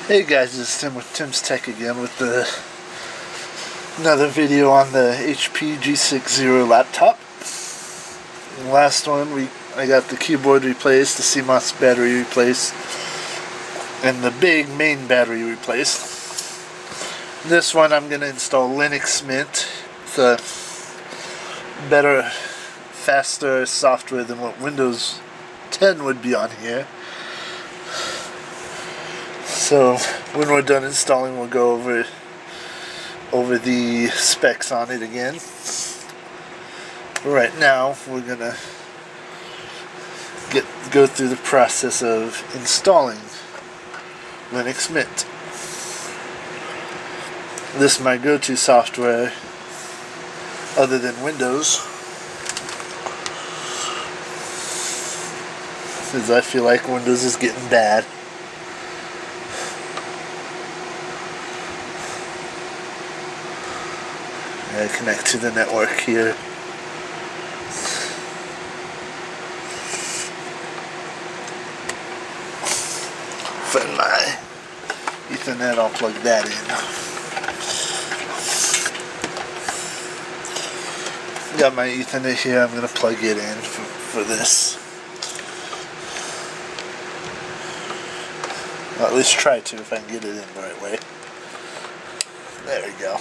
Hey guys, it's Tim with Tim's Tech again with another video on the HP G60 laptop. In the last one, I got the keyboard replaced, the CMOS battery replaced, and the big main battery replaced. This one I'm going to install Linux Mint. It's a better, faster software than what Windows 10 would be on here. So when we're done installing, we'll go over the specs on it again. Right now, we're gonna go through the process of installing Linux Mint. This is my go-to software other than Windows, because I feel like Windows is getting bad. I connect to the network here. Find my Ethernet, I'll plug that in. Got my Ethernet here, I'm going to plug it in for this. Well, at least try to if I can get it in the right way. There we go.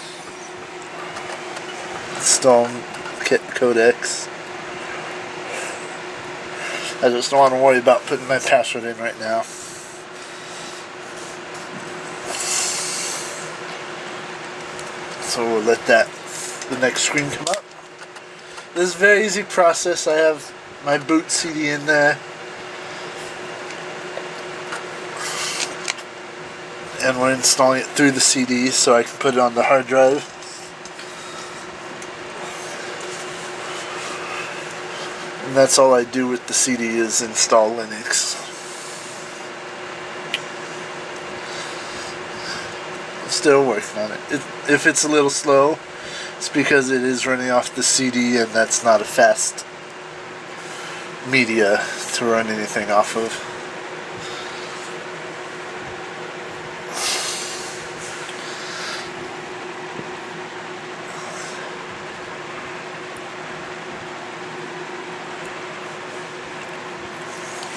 Install kit codecs. I just don't want to worry about putting my password in right now. So we'll let the next screen come up. This is a very easy process. I have my boot CD in there. And we're installing it through the CD so I can put it on the hard drive. And that's all I do with the CD is install Linux. I'm still working on it. If it's a little slow, it's because it is running off the CD and that's not a fast media to run anything off of.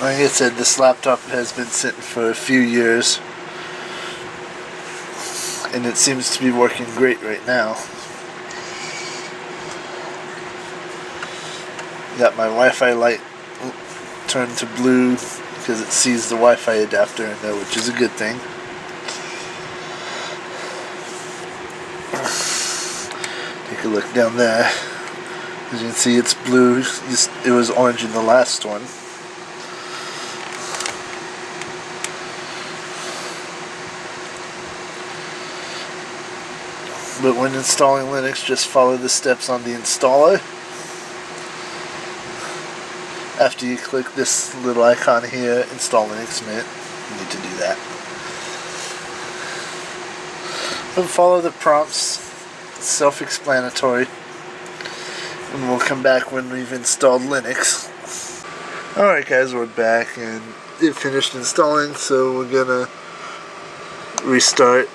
Like I said, this laptop has been sitting for a few years, and it seems to be working great right now. Got my Wi-Fi light turned to blue because it sees the Wi-Fi adapter in there, which is a good thing. Take a look down there. As you can see, it's blue. It was orange in the last one. But when installing Linux, just follow the steps on the installer. After you click this little icon here, install Linux Mint, you need to do that. And follow the prompts, it's self-explanatory. And we'll come back when we've installed Linux. Alright guys, we're back and it finished installing, so we're gonna restart.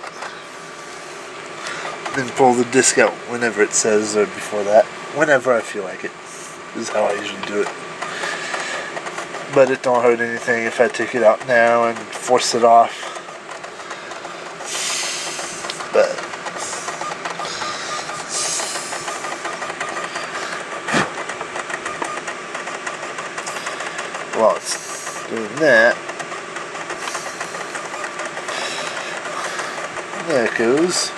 Then pull the disk out whenever it says, or before that. Whenever I feel like it. This is how I usually do it. But it don't hurt anything if I take it out now and force it off. But while it's doing that, there it goes.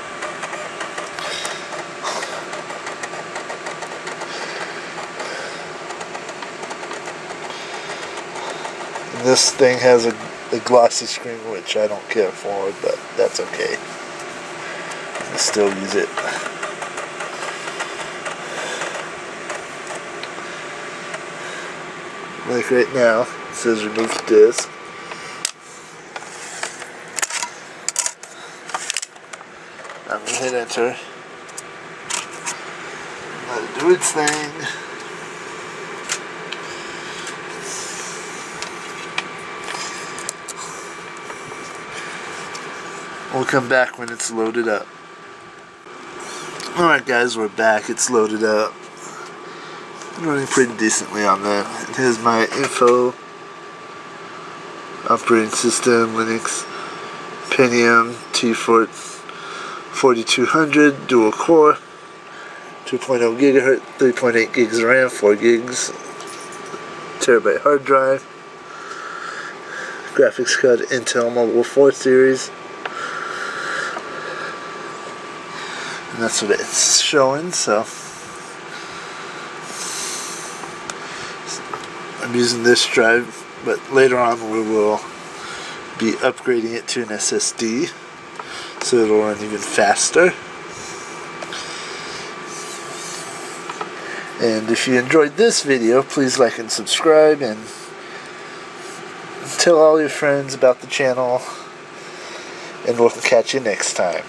This thing has a glossy screen, which I don't care for, but that's okay. I still use it. Like right now, it says remove disk. I'm going to hit enter. Let it do its thing. We'll come back when it's loaded up. Alright guys, we're back. It's loaded up. Running pretty decently on that. Here's my info. Operating system, Linux, Pentium T4200, dual core, 2.0 gigahertz, 3.8 gigs of RAM, 4 gigs, terabyte hard drive, graphics card Intel Mobile 4 series, and that's what it's showing. So I'm using this drive, but later on we will be upgrading it to an SSD so it'll run even faster. And if you enjoyed this video, please like and subscribe, and tell all your friends about the channel, and we'll catch you next time.